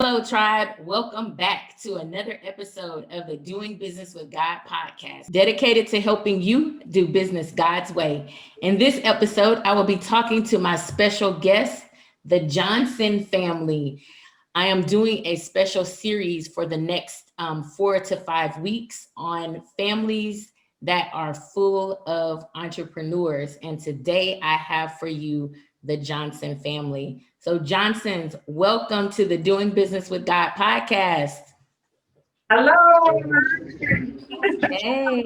Hello, Tribe. Welcome back to another episode of the Doing Business with God podcast, dedicated to helping you do business God's way. In this episode, I will be talking to my special guest, the Johnson family. I am doing a special series for the next 4 to 5 weeks on families that are full of entrepreneurs. And today I have for you the Johnson family. So, Johnsons, welcome to the Doing Business with God podcast. Hello. Hey.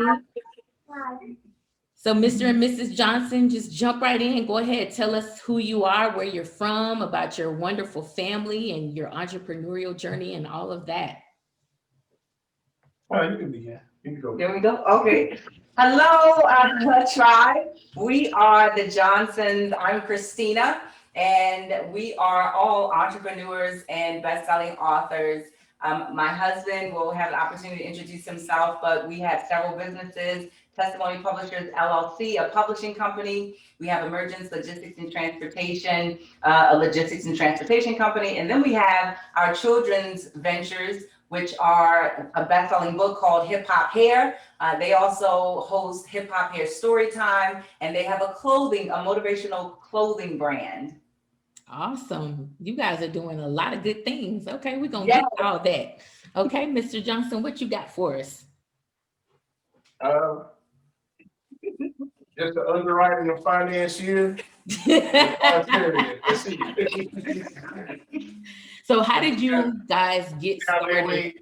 So, Mr. and Mrs. Johnson, just jump right in. Go ahead. Tell us who you are, where you're from, about your wonderful family and your entrepreneurial journey and all of that. All right, you can begin. You can go. There we go. Okay. Hello, Trybe. We are the Johnsons. I'm Christina, and we are all entrepreneurs and best-selling authors. My husband will have the opportunity to introduce himself, but we have several businesses. Testimony Publishers LLC, a publishing company. We have Emergence Logistics and Transportation, a logistics and transportation company. And then we have our children's ventures, which are a best-selling book called Hip Hop Hair. They also host Hip Hop Hair Storytime, and they have a motivational clothing brand. Awesome. You guys are doing a lot of good things. Okay, we're going to get all that. Okay, Mr. Johnson, what you got for us? Just the underwriting and financier. So how did you guys get started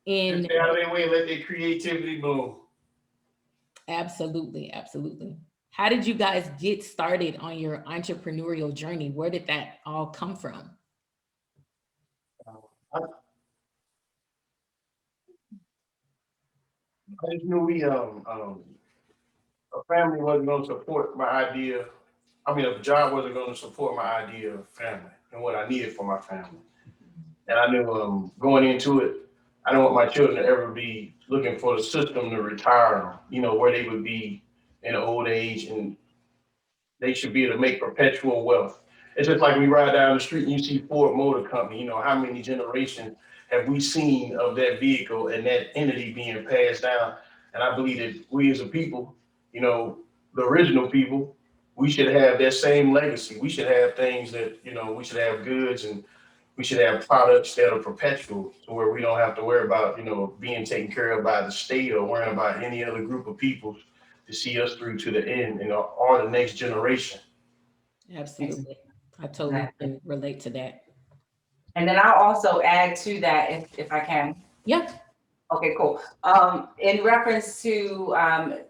in? Just out of their way, let their creativity bloom. Absolutely, absolutely. How did you guys get started on your entrepreneurial journey? Where did that all come from? I just knew a family wasn't going to support my idea. A job wasn't going to support my idea of family and what I needed for my family. And I knew going into it, I don't want my children to ever be looking for the system to retire, where they would be in an old age, and they should be able to make perpetual wealth. It's just like we ride down the street and you see Ford Motor Company, how many generations have we seen of that vehicle and that entity being passed down? And I believe that we as a people, the original people, we should have that same legacy. We should have things that, we should have goods, and we should have products that are perpetual, to where we don't have to worry about, being taken care of by the state or worrying about any other group of people to see us through to the end, or the next generation. Absolutely. I totally can relate to that. And then I'll also add to that, if I can. Yeah. Okay, cool. In reference to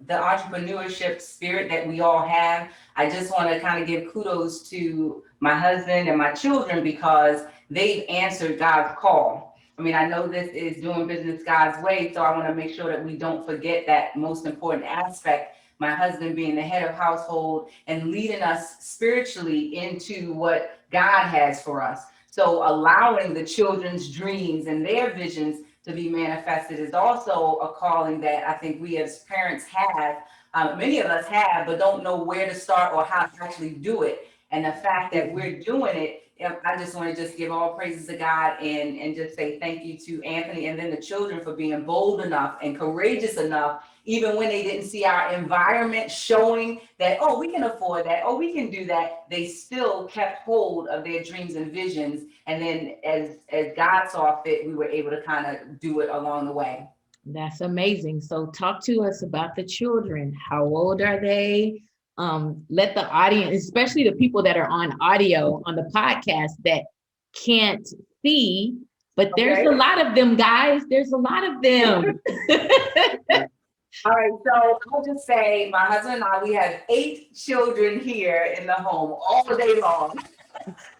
the entrepreneurship spirit that we all have, I just want to kind of give kudos to my husband and my children, because they've answered God's call. I know this is doing business God's way, so I want to make sure that we don't forget that most important aspect. My husband being the head of household and leading us spiritually into what God has for us. So allowing the children's dreams and their visions to be manifested is also a calling that I think we as parents have. Many of us have, but don't know where to start or how to actually do it. And the fact that we're doing it, I just want to just give all praises to God and just say thank you to Anthony and then the children for being bold enough and courageous enough, even when they didn't see our environment showing that, oh, we can afford that, oh, we can do that. They still kept hold of their dreams and visions. And then as God saw fit, we were able to kind of do it along the way. That's amazing. So talk to us about the children. How old are they? Let the audience, especially the people that are on audio on the podcast that can't see, but there's a lot of them, guys. There's a lot of them. All right, so I'll just say my husband and I, we have 8 children here in the home all day long.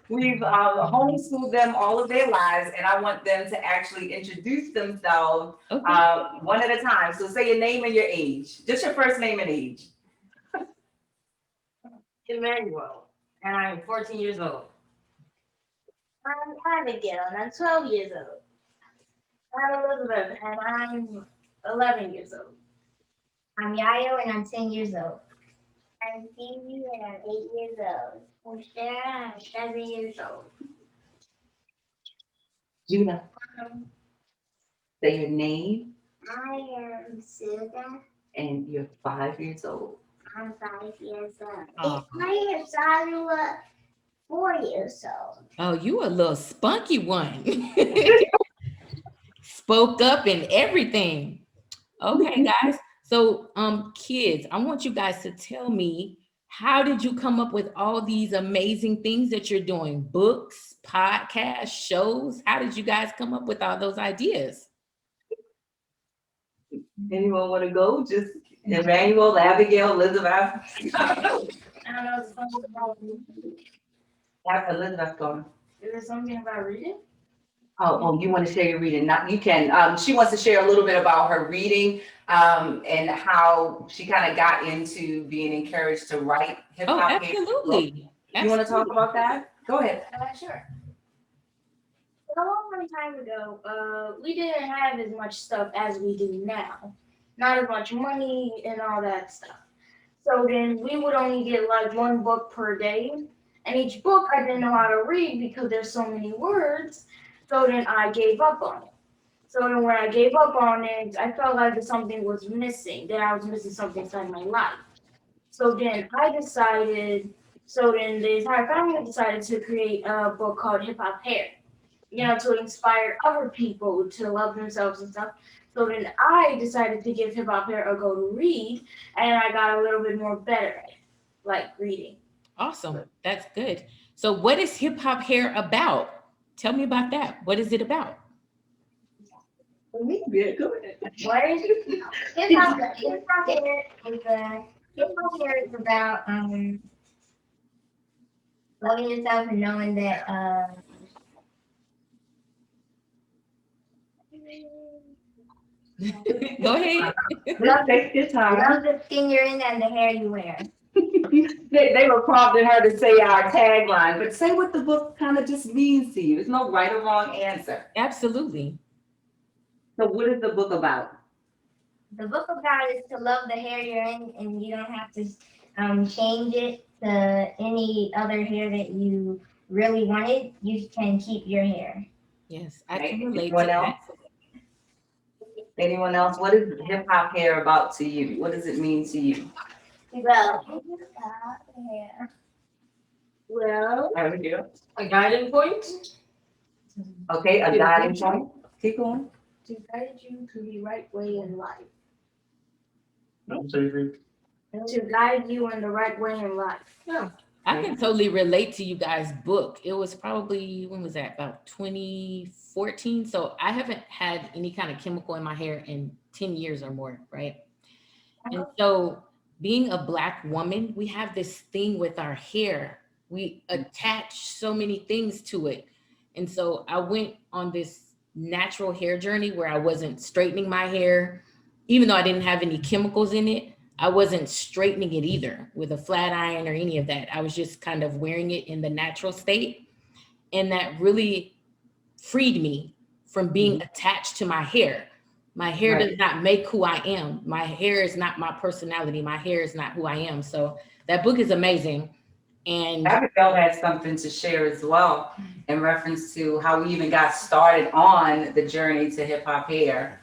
We've homeschooled them all of their lives, and I want them to actually introduce themselves one at a time. So say your name and your age, just your first name and age. Emmanuel, and I'm 14 years old. I'm Abigail, and I'm 12 years old. I'm Elizabeth, and I'm 11 years old. I'm Yayo, and I'm 10 years old. I'm Phoebe, and I'm 8 years old. I'm Sarah, and I'm 7 years old. Juna, Um, say your name I am Suda. and you're 5 years old. I'm 5 years old. Aw. And my name is Sarua, 4 years old. Oh, you a little spunky one. Spoke up and everything. Okay, guys. So, kids, I want you guys to tell me, how did you come up with all these amazing things that you're doing? Books, podcasts, shows. How did you guys come up with all those ideas? Anyone want to go? Just Emmanuel, Abigail, Elizabeth. I don't know something about Elizabeth going. Is there something about reading? Oh, you want to share your reading? Not you can. She wants to share a little bit about her reading, and how she kind of got into being encouraged to write hip Oh, hop. absolutely. You want to talk about that? Go ahead. Sure. A long time ago, we didn't have as much stuff as we do now. Not as much money and all that stuff. So then we would only get like one book per day. And each book I didn't know how to read because there's so many words. So then I gave up on it. So then when I gave up on it, I felt like something was missing, that I was missing something inside my life. So then the entire family decided to create a book called Hip Hop Hair, to inspire other people to love themselves and stuff. So then I decided to give Hip Hop Hair a go to read, and I got a little bit more better at it, like reading. Awesome. That's good. So, what is hip hop hair about? Tell me about that. What is it about? Yeah, go ahead. What is Hip Hop Hair? Hip Hop Hair is about loving yourself and knowing that Go ahead. Take your time. love the skin you're in and the hair you wear. They were prompting her to say our tagline, but say what the book kind of just means to you. There's no right or wrong answer. Absolutely. So what is the book about? The book about is to love the hair you're in, and you don't have to change it to any other hair that you really wanted. You can keep your hair. Yes, I can relate to Anyone that. else? Anyone else? What is hip hop hair about to you? What does it mean to you? Well, hip hop hair. Well, Abigail? A guiding point? Okay, a guiding point. Keep going. to guide you to the right way in life. To guide you in the right way in life. Yeah. I can totally relate to you guys' book. It was probably, when was that? About 2014. So I haven't had any kind of chemical in my hair in 10 years or more, right? And so being a Black woman, we have this thing with our hair. We attach so many things to it. And so I went on this natural hair journey where I wasn't straightening my hair, even though I didn't have any chemicals in it. I wasn't straightening it either with a flat iron or any of that. I was just kind of wearing it in the natural state. And that really freed me from being attached to my hair. My hair does not make who I am. My hair is not my personality. My hair is not who I am. So that book is amazing. And Abigail has something to share as well in reference to how we even got started on the journey to hip hop hair.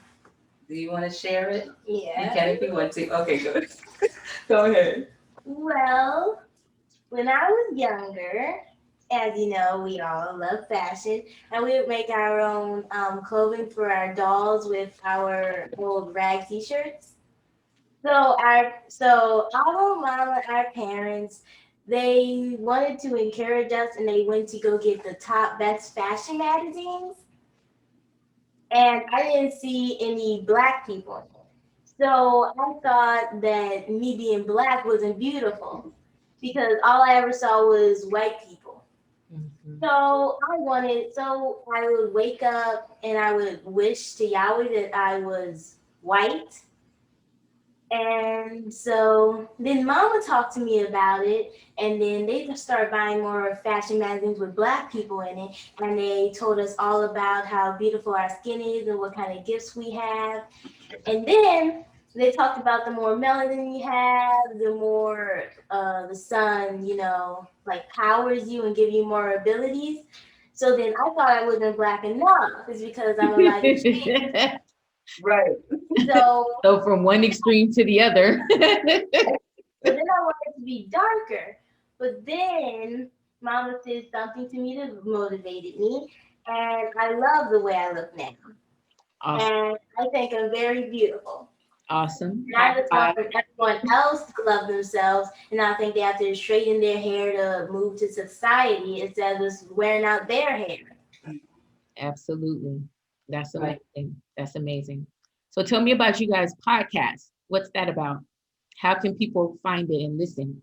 Do you want to share it? You can if you want to. Okay, good. Go ahead. Well, when I was younger, as you know, we all love fashion, and we would make our own clothing for our dolls with our old rag t-shirts. So our mama, our parents, they wanted to encourage us, and they went to go get the top best fashion magazines. And I didn't see any Black people in it. So I thought that me being Black wasn't beautiful because all I ever saw was white people. So I would wake up and I would wish to Yahweh that I was white. And so then Mama talked to me about it, and then they just started buying more fashion magazines with Black people in it, and they told us all about how beautiful our skin is and what kind of gifts we have. And then they talked about the more melanin you have, the more the sun, like powers you and give you more abilities. So then I thought I wasn't black enough. It's because I'm a lighter shade. Right. So, So from one extreme to the other. but then I wanted to be darker. But then Mama said something to me that motivated me, and I love the way I look now. Awesome. And I think I'm very beautiful. Awesome. And I just want everyone else to love themselves and not think they have to straighten their hair to move to society instead of just wearing out their hair. Absolutely. That's Right. amazing. That's amazing. So tell me about you guys' podcast. What's that about? How can people find it and listen?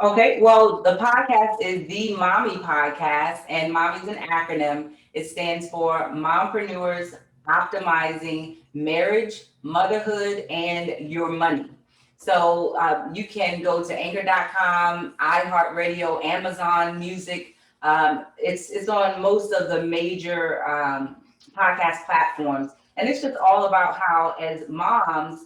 Okay, well, the podcast is the Mommy Podcast, and Mommy's an acronym. It stands for Mompreneurs Optimizing Marriage, Motherhood, and Your Money. So you can go to anchor.com, iHeartRadio, Amazon Music. It's on most of the major podcast platforms. And it's just all about how, as moms,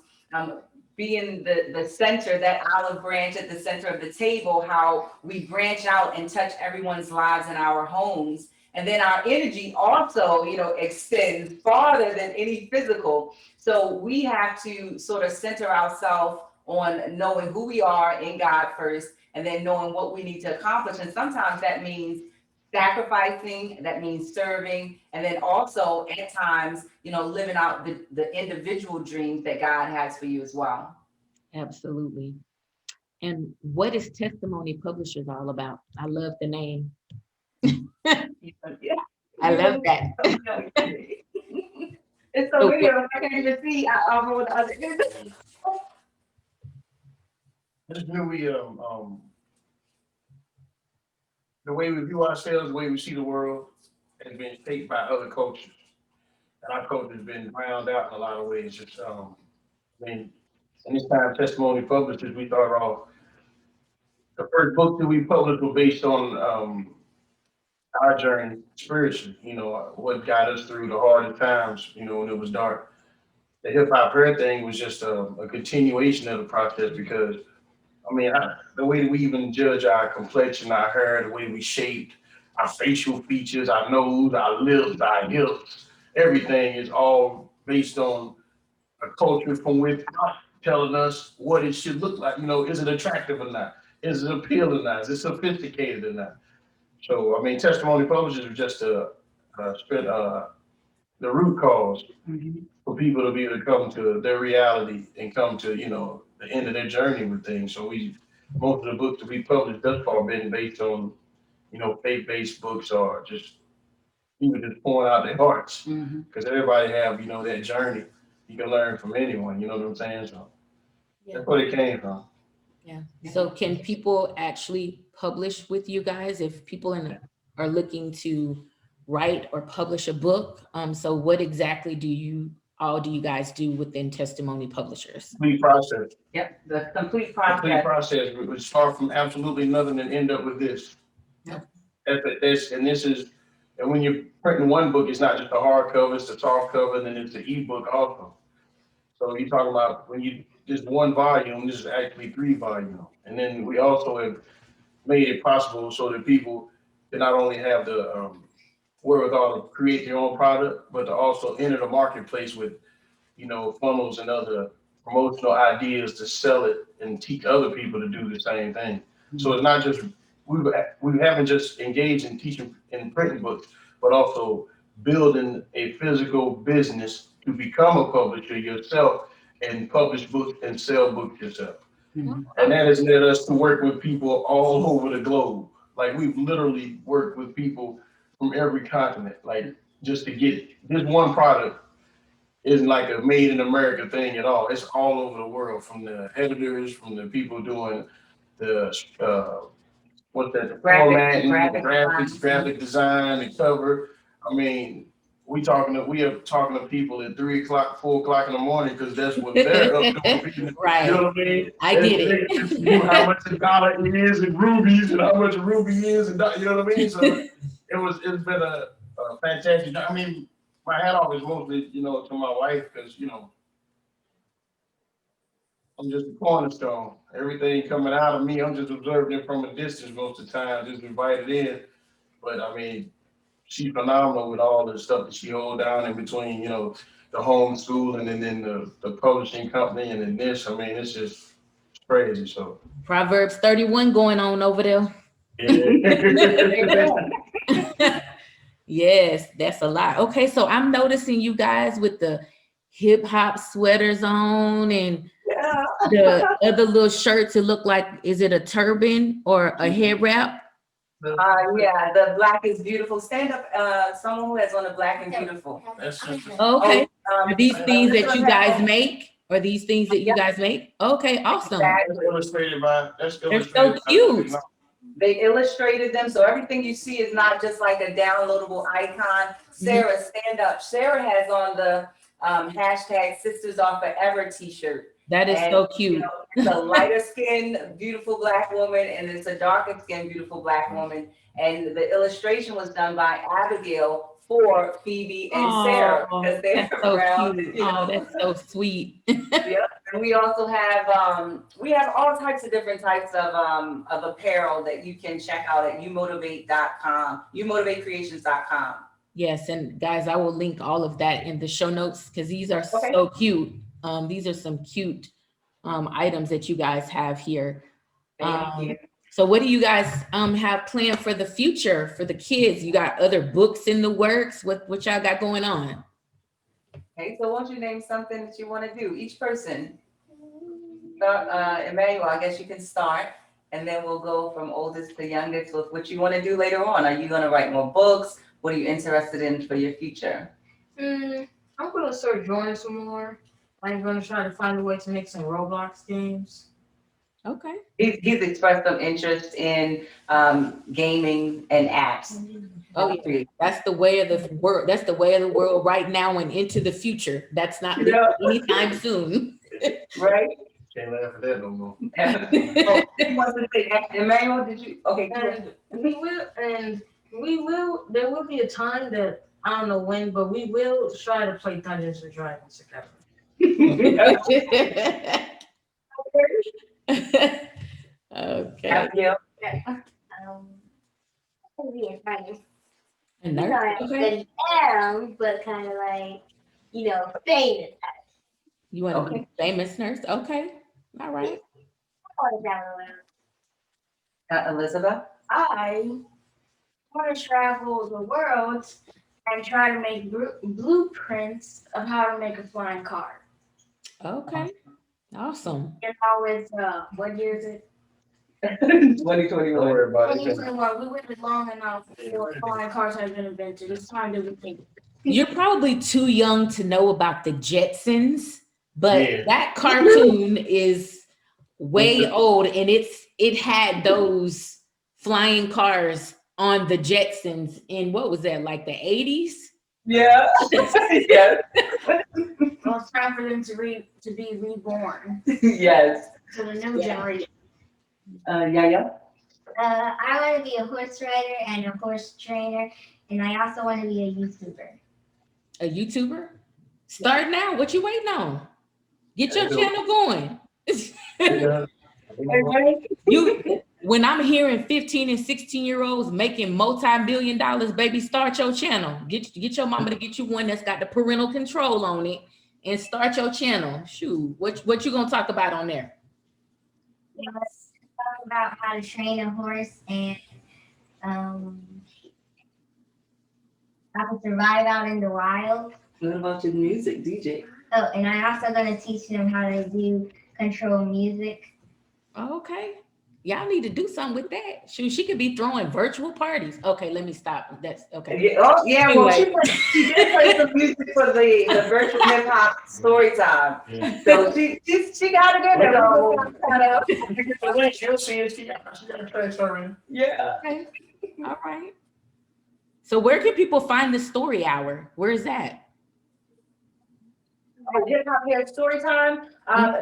being the center, that olive branch at the center of the table, how we branch out and touch everyone's lives in our homes. And then our energy also, extends farther than any physical. So we have to sort of center ourselves on knowing who we are in God first, and then knowing what we need to accomplish. And sometimes that means sacrificing, that means serving, and then also at times, living out the individual dreams that God has for you as well. Absolutely. And what is Testimony Publishers all about? I love the name. Yeah. I love that. It's so weird. I can't even see. I wrote the other. Just knew the way we view ourselves, the way we see the world, has been shaped by other cultures, and our culture has been drowned out in a lot of ways. Just I mean, and this time, Testimony Publishers, we started off. The first book that we published was based on our journey spiritually. What got us through the hardest times. When it was dark. The hip hop hair thing was just a continuation of the process because the way we even judge our complexion, our hair, the way we shaped, our facial features, our nose, our lips, our hips, everything is all based on a culture from within telling us what it should look like. Is it attractive or not? Is it appealing or not? Is it sophisticated or not? So, Testimony Publishers is just the root cause for people to be able to come to their reality and come to, the end of their journey with things. So most of the books that we published thus far been based on, faith-based books or just people just pouring out their hearts. Because everybody have, that journey. You can learn from anyone, you know what I'm saying? So that's where it came from. Yeah. So can people actually publish with you guys if people are looking to write or publish a book? So what exactly do you guys do within Testimony Publishers? Complete process. Yep, the complete Complete process. process. We would start from absolutely nothing and end up with this. Yep. And when you're printing one book, it's not just the hardcover, it's the soft cover, and then it's the ebook also. So you're talking about when you just one volume, this is actually 3 volumes. And then we also have made it possible so that people can not only have the wherewithal to create their own product, but to also enter the marketplace with, funnels and other promotional ideas to sell it and teach other people to do the same thing. So it's not just, we haven't just engaged in teaching and printing books, but also building a physical business to become a publisher yourself and publish books and sell books yourself. And that has led us to work with people all over the globe. Like we've literally worked with people from every continent, like just to get this one product isn't like a made in America thing at all. It's all over the world, from the editors, from the people doing the the format, graphic design, the cover. We are talking to people at 3 o'clock, 4 o'clock in the morning because that's what they're up doing. Right. You know what I mean? I get it. How much a dollar is in rubies and how much a ruby is, and you know what I mean? So it's been a fantastic. My hat off is mostly, to my wife because, I'm just a cornerstone. Everything coming out of me, I'm just observing it from a distance most of the time, just invited in. But she's phenomenal with all the stuff that she hold down in between, you know, the homeschooling and then the publishing company and then this. I mean, it's just crazy. So Proverbs 31 going on over there. yeah. Yes, that's a lot. Okay, so I'm noticing you guys with the hip hop sweaters on and Yeah. the other little shirts. It look like, is it a turban or a head wrap? Yeah, the black is beautiful. Stand up, someone who has on the black and beautiful. That's Okay. Oh, Are these things that you guys make? make? Are these things that you guys make? Okay, awesome. illustrated by. That's They're illustrated. so cute. They illustrated them, so everything you see is not just like a downloadable icon. Sarah, stand up. Sarah has on the hashtag Sisters Are Forever t-shirt. That is And, so cute. It's a lighter skinned, beautiful black woman, and it's a darker skinned, beautiful black woman. And the illustration was done by Abigail for Phoebe and Sarah. Because they're That's so around, cute. Oh, that's so sweet. Yeah, and we also have all types of different types of apparel that you can check out at youmotivate.com, youmotivatecreations.com. Yes, and guys, I will link all of that in the show notes because these are Okay. so cute. These are some cute items that you guys have here. Thank you. So what do you guys have planned for the future for the kids? You got other books in the works? What y'all got going on? Okay, so why don't you name something that you want to do? Each person. Emmanuel, I guess you can start, and then we'll go from oldest to youngest with what you want to do later on. Are you going to write more books? What are you interested in for your future? I'm gonna start drawing some more. I'm gonna try to find a way to make some Roblox games. Okay. He's expressed some interest in gaming and apps. Oh, yeah. That's the way of the world. That's the way of the world right now and into the future. That's not anytime soon. Right? Can't laugh at that no more. He wants to say, Emmanuel, did you? Okay, And there will be a time that I don't know when, but we will try to play Dungeons and Dragons together. Okay. Abigail. Be a nurse. A You know, nurse? I Okay. am, but kind of like, famous. You want to be a famous nurse? Okay. All right. All down the road. Elizabeth. I want to travel the world and try to make blueprints of how to make a flying car. Okay. Awesome. With what year is it? 2021. Don't worry about it. 2021. We waited long enough before flying cars have been invented. It's time to rethink. You're probably too young to know about the Jetsons, but Yeah. that cartoon is way old, and it had those flying cars on the Jetsons in what was that, like the 80s? Yeah. Yes. Well, it's time for them to be reborn Yes. to the new generation. Yaya. I want to be a horse rider and a horse trainer, and I also want to be a YouTuber. A YouTuber? Start now. What you waiting on? Get your channel going. When I'm hearing 15 and 16-year-olds making multi-million dollars, baby, start your channel. Get your mama to get you one that's got the parental control on it and start your channel. Shoot, what you gonna talk about on there? Let's talk about how to train a horse and how to survive out in the wild. What about your music, DJ? Oh, and I'm also going to teach them how to control music. Okay. Y'all need to do something with that. Shoot, she could be throwing virtual parties. Okay, let me stop. That's okay. Yeah, oh, yeah. Well, Anyway. she did play some music for the virtual hip hop story time. Yeah. So she got it in there. She'll see it. She got a track already. Yeah. Okay. All right. So where can people find the story hour? Where is that? Hip Hop Hair Story Time.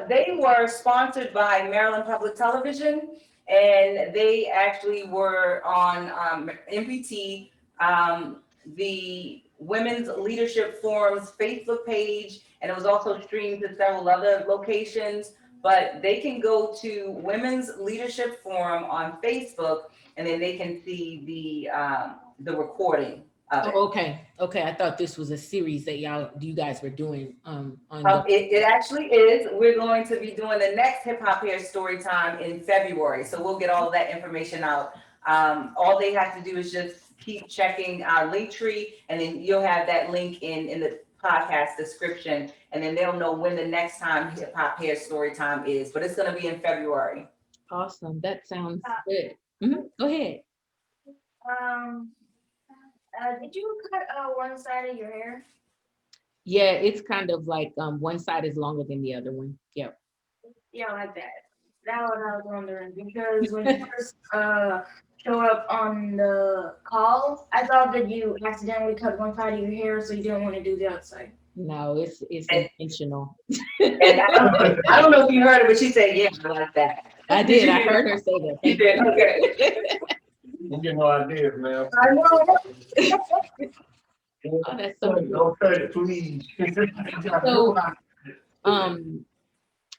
They were sponsored by Maryland Public Television, and they actually were on MPT, the Women's Leadership Forum's Facebook page, and it was also streamed to several other locations. But they can go to Women's Leadership Forum on Facebook, and then they can see the recording of it. Oh, okay. Okay. I thought this was a series that you guys were doing on the It actually is. We're going to be doing the next Hip Hop Hair Story Time in February. So we'll get all of that information out. All they have to do is just keep checking our link tree, and then you'll have that link in the podcast description, and then they'll know when the next time Hip Hop Hair Story Time is. But it's going to be in February. Awesome. That sounds good. Go ahead. Did you cut one side of your hair? Yeah, it's kind of like one side is longer than the other one. Yep. Yeah, like that. That's what I was wondering, because when you first showed up on the call, I thought that you accidentally cut one side of your hair, so you didn't want to do the other side. No, it's intentional. And I don't know if you heard it, but she said, yeah, I like that. I did. I heard her say that. She did, okay. You get no ideas, man. I know. Oh, that's so cool. Don't cut it, please. So,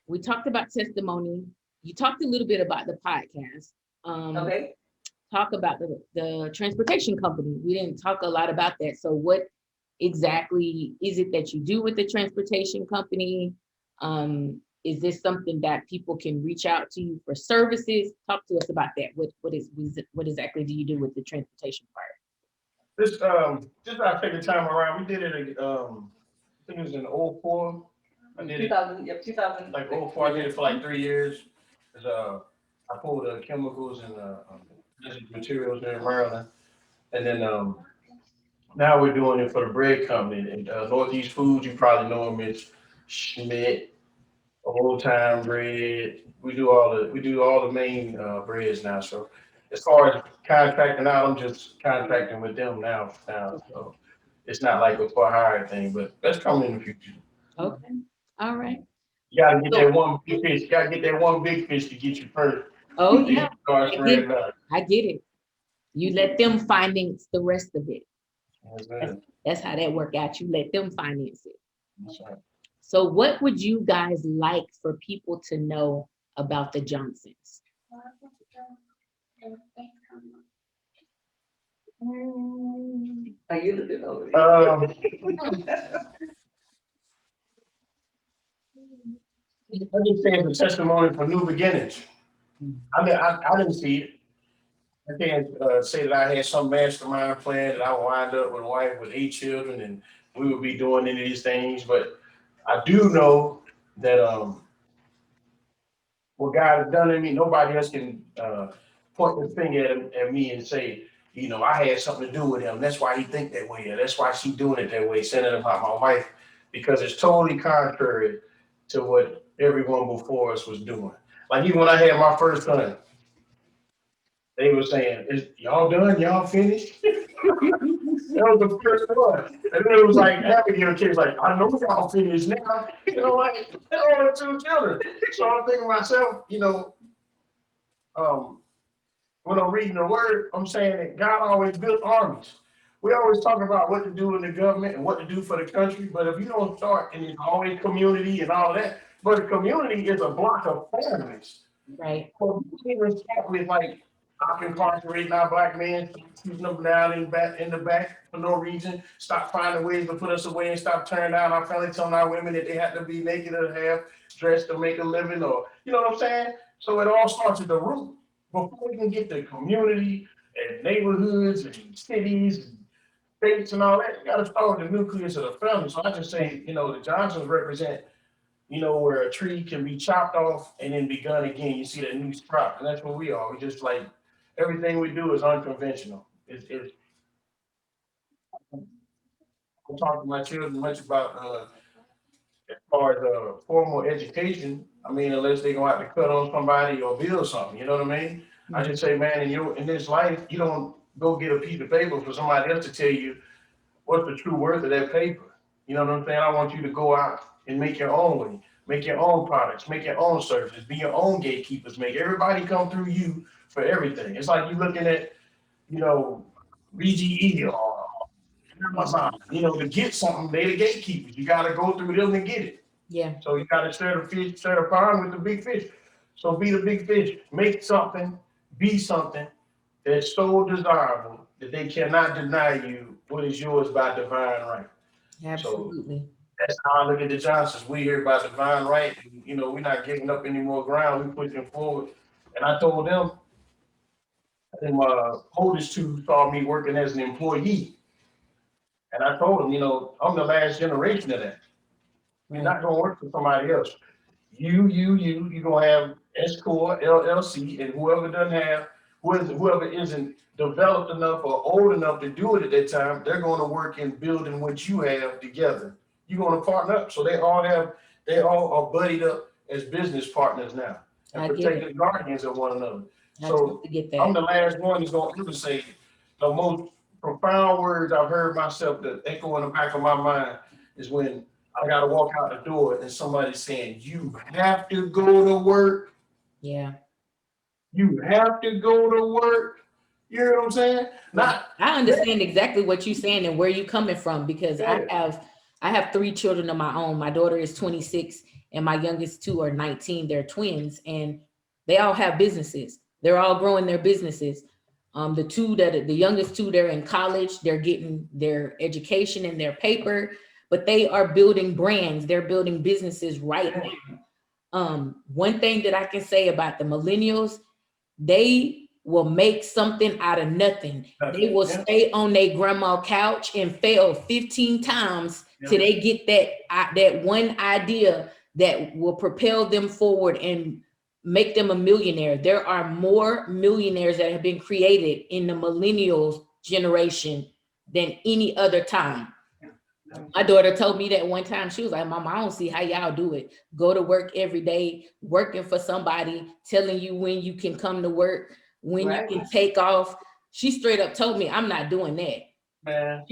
we talked about testimony. You talked a little bit about the podcast. Okay. Talk about the transportation company. We didn't talk a lot about that. So what exactly is it that you do with the transportation company? Is this something that people can reach out to you for services? Talk to us about that. What exactly do you do with the transportation part? This I take the time around. We did it. I think it was in 04. I did it 2000. Yep, 2000. like 04. I did it for like 3 years. I pulled chemicals and materials there in Maryland, and then now we're doing it for the bread company and Northeast Foods. You probably know them. It's Schmidt, Old Time Bread. We do all the main breads now. So as far as contracting out, I'm just contracting with them now. So it's not like a for hire thing, but that's coming in the future. Okay. All right. You gotta get that one big fish. You gotta get that one big fish to get you first. Oh yeah, Start spreading out. I get it. You let them finance the rest of it. That's how that work out. You let them finance it. That's right. So what would you guys like for people to know about the Johnsons? Are you looking over I just say it's a testimony for new beginnings. I mean, I didn't see it. I can't say that I had some mastermind plan that I would wind up with a wife with 8 children and we would be doing any of these things. But I do know that what God has done in me, nobody else can point the finger at me and say, you know, I had something to do with him. That's why he think that way. Or that's why she doing it that way, saying it about my wife, because it's totally contrary to what everyone before us was doing. Like even when I had my first son, they were saying, "Is y'all done? Y'all finished?" That was the first one. And then it was like Abigail kids like, "I know y'all finished now." You know, like they only 2 children. So I'm thinking to myself, you know, when I'm reading the word, I'm saying that God always built armies. We always talk about what to do in the government and what to do for the country, but if you don't start, and it's always community and all of that, but the community is a block of families. Right. So we even start with like stop incarcerating our black men, shooting them down in the back for no reason, stop finding ways to put us away and stop turning down our family, telling our women that they have to be naked or have dressed to make a living, or you know what I'm saying? So it all starts at the root. Before we can get the community and neighborhoods and cities and states and all that, you gotta start with the nucleus of the family. So I just say, you know, the Johnsons represent, you know, where a tree can be chopped off and then begun again. You see that new sprout, and that's what we are. We just like everything we do is unconventional. I talk to my children much about as far as formal education. I mean, unless they're gonna have to cut on somebody or build something, you know what I mean? I just say, man, in this life, you don't go get a piece of paper for somebody else to tell you what's the true worth of that paper. You know what I'm saying? I want you to go out and make your own way, make your own products, make your own services, be your own gatekeepers, make everybody come through you for everything. It's like you looking at, you know, BGE or Amazon, you know, to get something, they the gatekeepers. You got to go through them to get it. Yeah. So you got to share the pond with the big fish. So be the big fish, make something, be something, They're so desirable that they cannot deny you what is yours by divine right. Absolutely. That's how I look at the Johnsons. We here by divine right. And, you know, we're not giving up any more ground. We're pushing forward. And I told them, and my oldest two saw me working as an employee. And I told them, you know, I'm the last generation of that. You're not gonna work for somebody else. You're gonna have S Corp, LLC, and whoever doesn't have, whoever isn't developed enough or old enough to do it at that time, they're gonna work in building what you have together. You're gonna partner up. So they all are buddied up as business partners now and protected guardians of one another. So I'm the last one who's gonna ever say the most profound words I've heard myself that echo in the back of my mind is when I gotta walk out the door and somebody's saying, you have to go to work. Yeah. You have to go to work. You hear what I'm saying? I understand exactly what you're saying and where you're coming from, because I have 3 children of my own. My daughter is 26 and my youngest 2 are 19. They're twins and they all have businesses. They're all growing their businesses. The youngest 2, they're in college, they're getting their education and their paper, but they are building brands. They're building businesses right now. One thing that I can say about the millennials, they will make something out of nothing. They will stay on their grandma couch and fail 15 times till they get that one idea that will propel them forward and make them a millionaire. There are more millionaires that have been created in the millennials generation than any other time. My daughter told me that one time. She was like, Mama, I don't see how y'all do it. Go to work every day, working for somebody, telling you when you can come to work, when you can take off. She straight up told me, I'm not doing that. Man.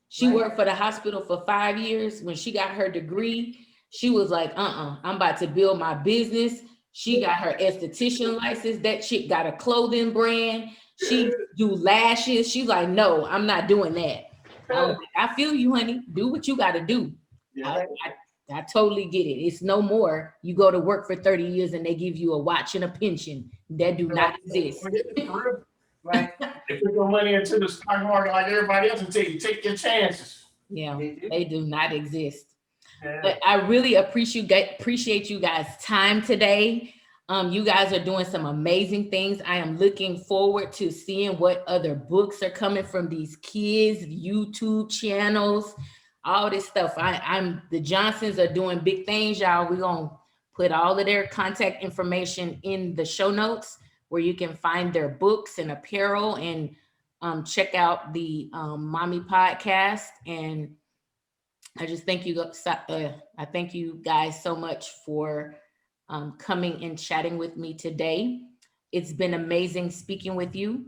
She worked for the hospital for 5 years. When she got her degree, she was like, I'm about to build my business. She got her esthetician license. That chick got a clothing brand. She do lashes. She's like, no, I'm not doing that. I feel you, honey. Do what you got to do. I totally get it. It's no more. You go to work for 30 years and they give you a watch and a pension. That do not exist. Right. They put your money into the stock market like everybody else and tell you, take your chances. Yeah, they do not exist. Yeah. But I really appreciate you guys' time today. You guys are doing some amazing things. I am looking forward to seeing what other books are coming from these kids, YouTube channels, all this stuff. The Johnsons are doing big things, y'all. We're going to put all of their contact information in the show notes where you can find their books and apparel, and check out the Mommy Podcast. And I just thank you. I thank you guys so much for coming and chatting with me today. It's been amazing speaking with you.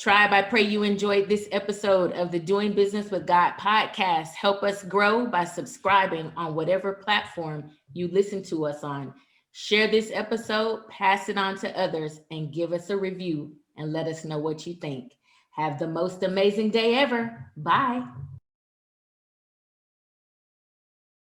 Trybe, I pray you enjoyed this episode of the Doing Business with God podcast. Help us grow by subscribing on whatever platform you listen to us on. Share this episode, pass it on to others, and give us a review and let us know what you think. Have the most amazing day ever. Bye.